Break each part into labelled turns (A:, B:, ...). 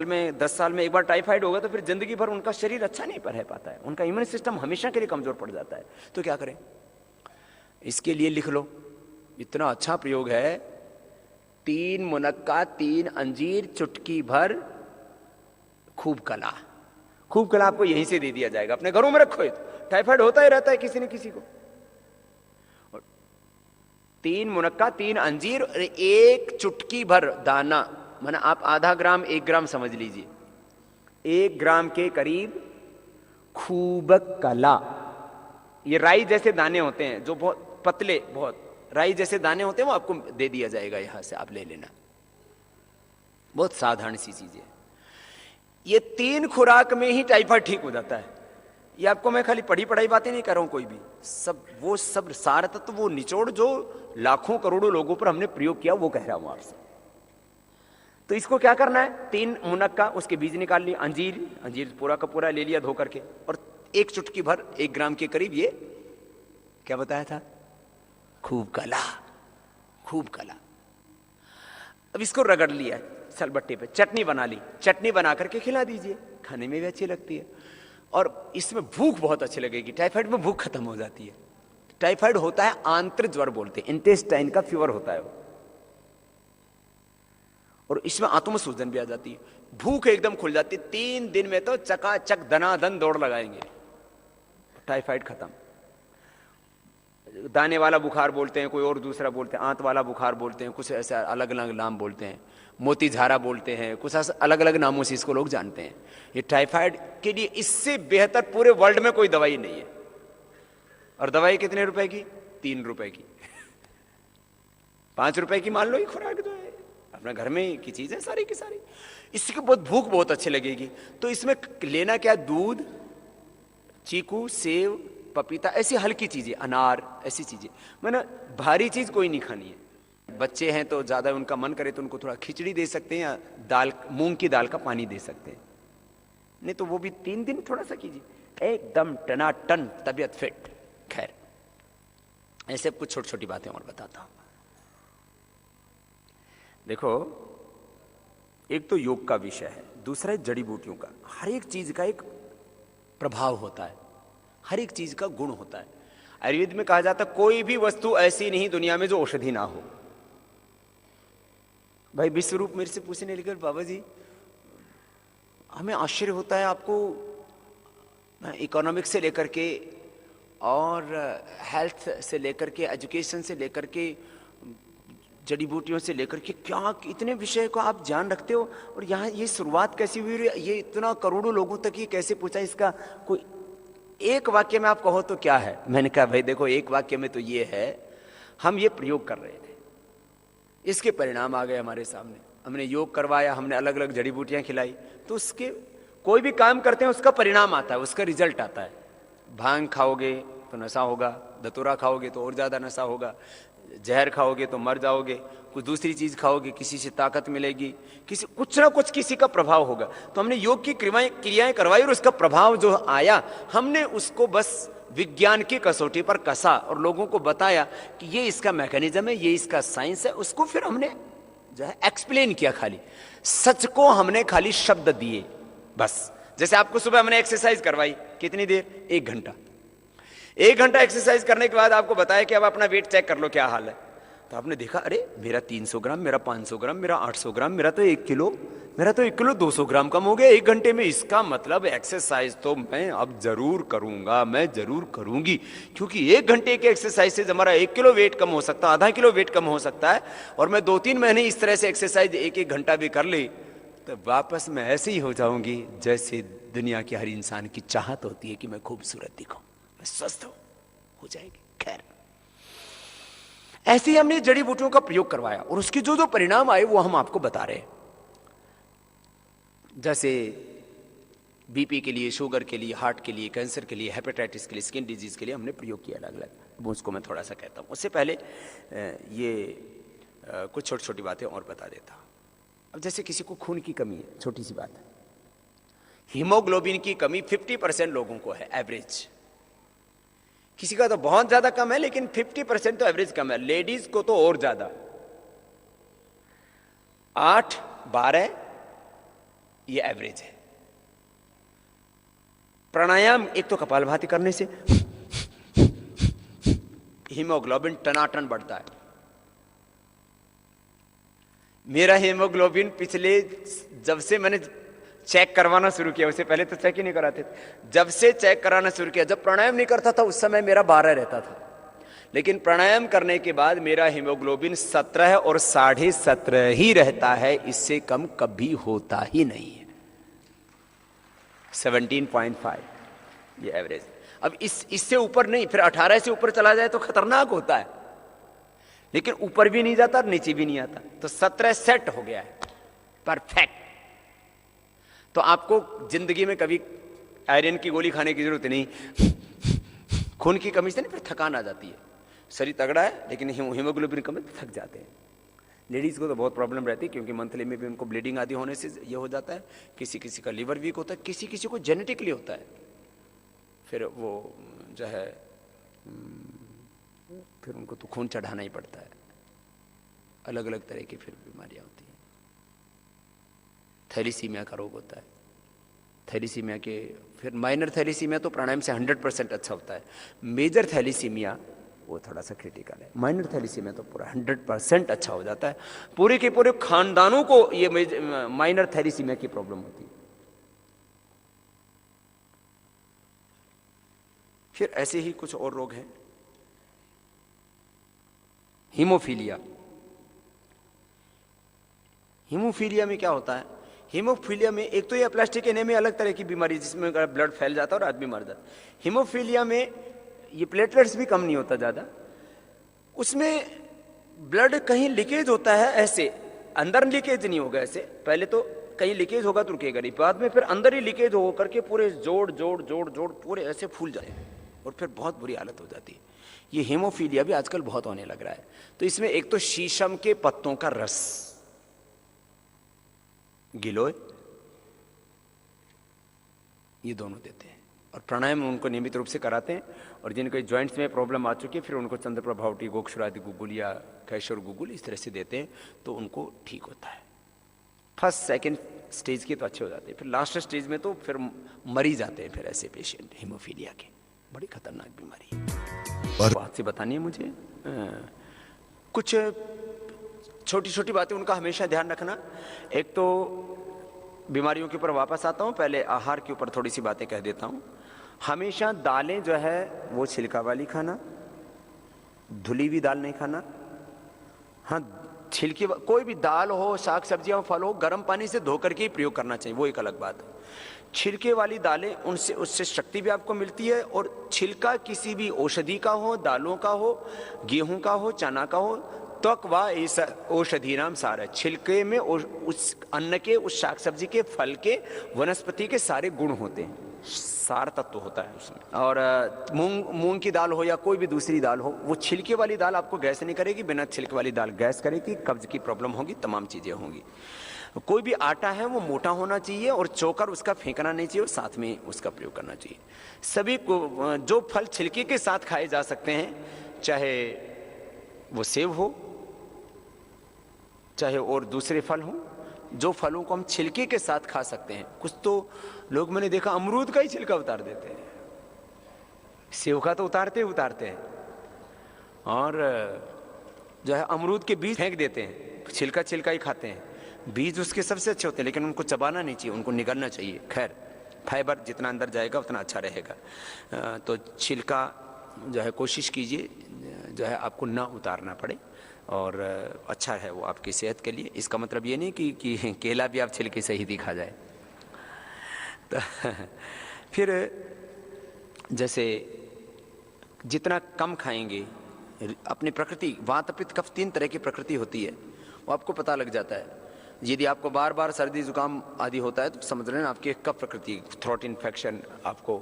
A: में 10 साल में एक बार टाइफाइड होगा तो फिर जिंदगी भर उनका शरीर अच्छा नहीं रह पाता है, उनका इम्यून सिस्टम हमेशा के लिए कमजोर पड़ जाता है। तो क्या करें? इसके लिए लिख लो, इतना अच्छा प्रयोग है। 3 मुनक्का 3 अंजीर चुटकी भर खूब कला। खूब कला आपको यहीं से दे दिया जाएगा, अपने घरों में रखो। टाइफाइड होता ही रहता है किसी न किसी को। 3 मुनक्का 3 अंजीर और 1 चुटकी भर दाना, माना आप आधा ग्राम 1 ग्राम समझ लीजिए, 1 ग्राम के करीब खूब कला। ये राई जैसे दाने होते हैं जो बहुत पतले, बहुत राई जैसे दाने होते हैं, वो आपको दे दिया जाएगा, यहां से आप ले लेना। बहुत साधारण सी चीज है ये। 3 खुराक में ही टाइफाइड ठीक हो जाता है। ये आपको मैं खाली पढ़ी पढ़ाई बातें नहीं कर रहा हूं, कोई भी सब सार तत्व, वो निचोड़ जो लाखों करोड़ों लोगों पर हमने प्रयोग किया, वो कह रहा हूं आपसे। तो इसको क्या करना है? 3 मुनक्का, उसके बीज निकाल लिए। अंजीर पूरा का पूरा ले लिया धो करके, और 1 चुटकी भर 1 ग्राम के करीब ये क्या बताया था? खूब कला। खूब कला। अब इसको रगड़ लिया सलबट्टे पे, चटनी बना ली, चटनी बना करके खिला दीजिए, खाने में भी अच्छी लगती है और इसमें भूख बहुत अच्छी लगेगी। टाइफाइड में भूख खत्म हो जाती है। टाइफाइड होता है आंतरिक ज्वर बोलते हैं, इंटेस्टाइन का फीवर होता है वो, और इसमें आंतों सूजन भी आ जाती है, भूख एकदम खुल जाती है। 3 दिन में तो चकाचक दनादन दौड़ लगाएंगे, टाइफाइड खत्म। दाने वाला बुखार बोलते हैं, कोई और दूसरा बोलते हैं, आंत वाला बुखार बोलते हैं, कुछ ऐसा अलग अलग नाम बोलते हैं, मोती झारा बोलते हैं, कुछ अलग अलग नामों से इसको लोग जानते हैं। ये टाइफाइड के लिए इससे बेहतर पूरे वर्ल्ड में कोई दवाई नहीं है। और दवाई कितने रुपए की? 3 रुपए की। 5 रुपए की मान लो ये खुराक जो है, अपने घर में की चीज है सारी की सारी। इसकी भूख बहुत अच्छी लगेगी। तो इसमें लेना क्या? दूध, चीकू, सेव, पपीता, ऐसी हल्की चीजें, अनार, ऐसी चीजें, मैंने भारी चीज कोई नहीं खानी है। बच्चे हैं तो ज्यादा उनका मन करे तो उनको थोड़ा खिचड़ी दे सकते हैं, या दाल, मूंग की दाल का पानी दे सकते हैं। नहीं तो वो भी 3 दिन थोड़ा सा कीजिए, एकदम टनाटन तबीयत फिट। खैर, ऐसे कुछ छोटी छोटी बातें और बताता हूं। देखो, एक तो योग का विषय है, दूसरा है जड़ी बूटियों का। हर एक चीज का एक प्रभाव होता है, हर एक चीज का गुण होता है। आयुर्वेद में कहा जाता है कोई भी वस्तु ऐसी नहीं दुनिया में जो औषधि ना हो। भाई विश्वरूप मेरे से पूछने लगे, बाबा जी हमें आश्चर्य होता है, आपको इकोनॉमिक्स से लेकर के और हेल्थ से लेकर के, एजुकेशन से लेकर के, जड़ी बूटियों से लेकर के, क्या इतने विषय को आप जान रखते हो, और यहाँ ये शुरुआत कैसी हुई, ये इतना करोड़ों लोगों तक ये कैसे पूछा? इसका कोई एक वाक्य में आप कहो तो क्या है? मैंने कहा भाई देखो, एक वाक्य में तो ये है, हम ये प्रयोग कर रहे थे, इसके परिणाम आ गए हमारे सामने। हमने योग करवाया, हमने अलग अलग जड़ी बूटियां खिलाई, तो उसके कोई भी काम करते हैं उसका परिणाम आता है, उसका रिजल्ट आता है। भांग खाओगे तो नशा होगा, धतूरा खाओगे तो और ज्यादा नशा होगा, जहर खाओगे तो मर जाओगे, कुछ दूसरी चीज खाओगे किसी से ताकत मिलेगी, किसी कुछ ना कुछ किसी का प्रभाव होगा। तो हमने योग की क्रियाएं करवाई और उसका प्रभाव जो आया, हमने उसको बस विज्ञान की कसौटी पर कसा और लोगों को बताया कि ये इसका मैकेनिज्म है, ये इसका साइंस है। उसको फिर हमने जो है एक्सप्लेन किया, खाली सच को हमने खाली शब्द दिए बस। जैसे आपको सुबह हमने एक्सरसाइज करवाई, कितनी देर? 1 घंटा। 1 घंटा एक्सरसाइज करने के बाद आपको बताया कि अब अपना वेट चेक कर लो क्या हाल है। तो आपने देखा, अरे मेरा 300 ग्राम, मेरा 500 ग्राम, मेरा 800 ग्राम, मेरा तो 1 किलो, मेरा तो 1 किलो 200 ग्राम कम हो गया 1 घंटे में। इसका मतलब एक्सरसाइज तो मैं अब जरूर करूंगा, मैं जरूर करूंगी, क्योंकि 1 घंटे के एक्सरसाइज से हमारा 1 किलो वेट कम हो सकता है, आधा किलो वेट कम हो सकता है। और मैं 2-3 महीने इस तरह से एक्सरसाइज 1-1 घंटा भी कर ली तो वापस मैं ऐसे ही हो जाऊंगी जैसे दुनिया के हर इंसान की चाहत होती है कि मैं खूबसूरत दिखूं, मैं स्वस्थ हो जाएगी। खैर, ऐसे ही हमने जड़ी बूटियों का प्रयोग करवाया और उसके जो जो परिणाम आए वो हम आपको बता रहे हैं। जैसे बीपी के लिए, शुगर के लिए, हार्ट के लिए, कैंसर के लिए, हेपेटाइटिस के लिए, स्किन डिजीज के लिए हमने प्रयोग किया अलग अलग। वो उसको मैं थोड़ा सा कहता हूं। उससे पहले ये कुछ छोटी छोटी बातें और बता देता हूं। अब जैसे किसी को खून की कमी है, छोटी सी बात है, हीमोग्लोबिन की कमी 50% लोगों को है एवरेज। किसी का तो बहुत ज्यादा कम है, लेकिन 50% तो एवरेज कम है। लेडीज को तो और ज्यादा, 8, 12, ये एवरेज है। प्राणायाम एक तो कपालभाति करने से हीमोग्लोबिन टनाटन बढ़ता है। मेरा हीमोग्लोबिन पिछले, जब से मैंने चेक करवाना शुरू किया, उससे पहले तो चेक ही नहीं कराते थे, जब से चेक कराना शुरू किया, जब प्राणायाम नहीं करता था उस समय मेरा 12 रहता था, लेकिन प्राणायाम करने के बाद मेरा हीमोग्लोबिन 17 और 17.5 ही रहता है, इससे कम कभी होता ही नहीं है। 17.5 ये एवरेज। अब इससे ऊपर नहीं, फिर 18 से ऊपर चला जाए तो खतरनाक होता है, लेकिन ऊपर भी नहीं जाता और नीचे भी नहीं आता, तो 17 सेट हो गया है, परफेक्ट। तो आपको जिंदगी में कभी आयरन की गोली खाने की जरूरत नहीं, खून की कमी से नहीं, फिर थकान आ जाती है, शरीर तगड़ा है लेकिन हीमोग्लोबिन कम है तो थक जाते हैं। लेडीज़ को तो बहुत प्रॉब्लम रहती है, क्योंकि मंथली में भी उनको ब्लीडिंग आदि होने से ये हो जाता है, किसी किसी का लीवर वीक होता है, किसी किसी को जेनेटिकली होता है, फिर वो जो है फिर उनको तो खून चढ़ाना ही पड़ता है, अलग अलग तरह की फिर बीमारियां होती हैं। थैलीसीमिया का रोग होता है, थैलीसीमिया के फिर माइनर थैलीसीमिया तो प्राणायाम से 100% अच्छा होता है, मेजर थैलीसीमिया वो थोड़ा सा क्रिटिकल है, माइनर थैलीसीमिया तो पूरा 100% अच्छा हो जाता है। पूरे के पूरे खानदानों को ये माइनर थैलीसीमिया की प्रॉब्लम होती है। फिर ऐसे ही कुछ और रोग हैं। हीमोफीलिया, हीमोफीलिया में क्या होता है? हीमोफीलिया में एक तो ये प्लास्टिक एनीमिया अलग तरह की बीमारी जिसमें ब्लड फैल जाता है और आदमी मर जाता है। हीमोफीलिया में ये प्लेटलेट्स भी कम नहीं होता ज़्यादा, उसमें ब्लड कहीं लीकेज होता है, ऐसे अंदर लीकेज नहीं होगा, ऐसे पहले तो कहीं लीकेज होगा तो रुकेगा नहीं, बाद में फिर अंदर ही लीकेज हो करके पूरे जोड़ जोड़ जोड़ जोड़ पूरे ऐसे फूल जाए और फिर बहुत बुरी हालत हो जाती है। ये हीमोफीलिया भी आजकल बहुत होने लग रहा है। तो इसमें एक तो शीशम के पत्तों का रस, गिलोय, ये दोनों देते हैं और प्राणायाम उनको नियमित रूप से कराते हैं। और जिनको जॉइंट्स में प्रॉब्लम आ चुकी है फिर उनको चंद्रप्रभावटी, गोक्षुरादि गुगुल या कैशोर गुगुल इस तरह से देते हैं, तो उनको ठीक होता है। फर्स्ट सेकंड स्टेज के तो अच्छे हो जाते हैं, फिर लास्ट स्टेज में तो फिर मरी जाते हैं फिर ऐसे पेशेंट हीमोफीलिया के। बड़ी खतरनाक बीमारी है। बात से बतानी है मुझे, कुछ छोटी छोटी बातें उनका हमेशा ध्यान रखना। एक तो बीमारियों के ऊपर वापस आता हूँ, पहले आहार के ऊपर थोड़ी सी बातें कह देता हूँ। हमेशा दालें जो है वो छिलका वाली खाना, धुली हुई दाल नहीं खाना। हाँ, छिलकी कोई भी दाल हो, साग सब्जियां हो, फल हो, गर्म पानी से धोकर के ही प्रयोग करना चाहिए, वो एक अलग बात है। छिलके वाली दालें उनसे उससे शक्ति भी आपको मिलती है, और छिलका किसी भी औषधि का हो, दालों का हो, गेहूं का हो, चना का हो, त्वक व इस औषधि नाम सार है। छिलके में उस अन्न के, उस साग सब्जी के, फल के, वनस्पति के सारे गुण होते हैं, सार तत्व होता है उसमें। और मूंग की दाल हो या कोई भी दूसरी दाल हो, वो छिलके वाली दाल आपको गैस नहीं करेगी, बिना छिलके वाली दाल गैस करेगी, कब्ज की प्रॉब्लम होगी, तमाम चीजें होंगी। कोई भी आटा है वो मोटा होना चाहिए और चोकर उसका फेंकना नहीं चाहिए और साथ में उसका प्रयोग करना चाहिए। सभी को जो फल छिलके के साथ खाए जा सकते हैं, चाहे वो सेब हो, चाहे और दूसरे फल हो, जो फलों को हम छिलके के साथ खा सकते हैं। कुछ तो लोग मैंने देखा अमरूद का ही छिलका उतार देते हैं, सेब का तो उतारते हैं, और जो है अमरूद के बीज फेंक देते हैं, छिलका ही खाते हैं। बीज उसके सबसे अच्छे होते हैं, लेकिन उनको चबाना नहीं चाहिए, उनको निगलना चाहिए। खैर, फाइबर जितना अंदर जाएगा उतना अच्छा रहेगा। तो छिलका जो है कोशिश कीजिए जो है आपको ना उतारना पड़े, और अच्छा है वो आपकी सेहत के लिए। इसका मतलब ये नहीं कि केला भी आप छिलके से ही दिखा जाए। तो फिर जैसे जितना कम खाएंगे, अपनी प्रकृति, वात पित्त कफ 3 तरह की प्रकृति होती है, वो आपको पता लग जाता है। यदि आपको बार बार सर्दी जुकाम आदि होता है तो समझ रहे हैं आपकी कफ प्रकृति, थ्रोट इन्फेक्शन, आपको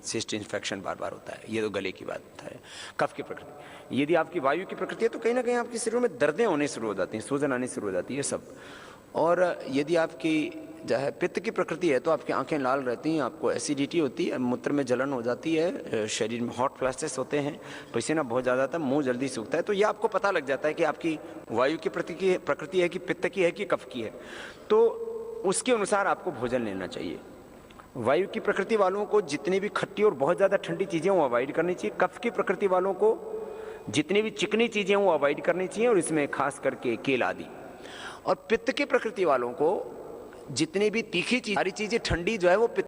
A: सिस्ट इन्फेक्शन बार बार होता है, ये तो गले की बात है, कफ की प्रकृति। यदि आपकी वायु की प्रकृति है तो कहीं ना कहीं आपके शरीर में दर्दें होने शुरू हो जाती हैं, सूजन आनी शुरू हो जाती है सब। और यदि आपकी जो है पित्त की प्रकृति है तो आपकी आंखें लाल रहती हैं, आपको एसिडिटी होती है, मूत्र में जलन हो जाती है, शरीर में हॉट फ्लैशेस होते हैं, पसीना बहुत ज़्यादा आता है, मुंह जल्दी सूखता है। तो ये आपको पता लग जाता है कि आपकी वायु की प्रकृति है कि पित्त की है कि कफ की है। तो उसके अनुसार आपको भोजन लेना चाहिए। वायु की प्रकृति वालों को जितनी भी खट्टी और बहुत ज़्यादा ठंडी चीज़ें वो अवॉइड करनी चाहिए। कफ की प्रकृति वालों को जितनी भी चिकनी चीज़ें वो अवॉइड करनी चाहिए, और इसमें खास करके केला आदि। और पित्त की प्रकृति वालों को जितनी भी तीखी चीज़, सारी चीज़ें ठंडी जो है वो पित्त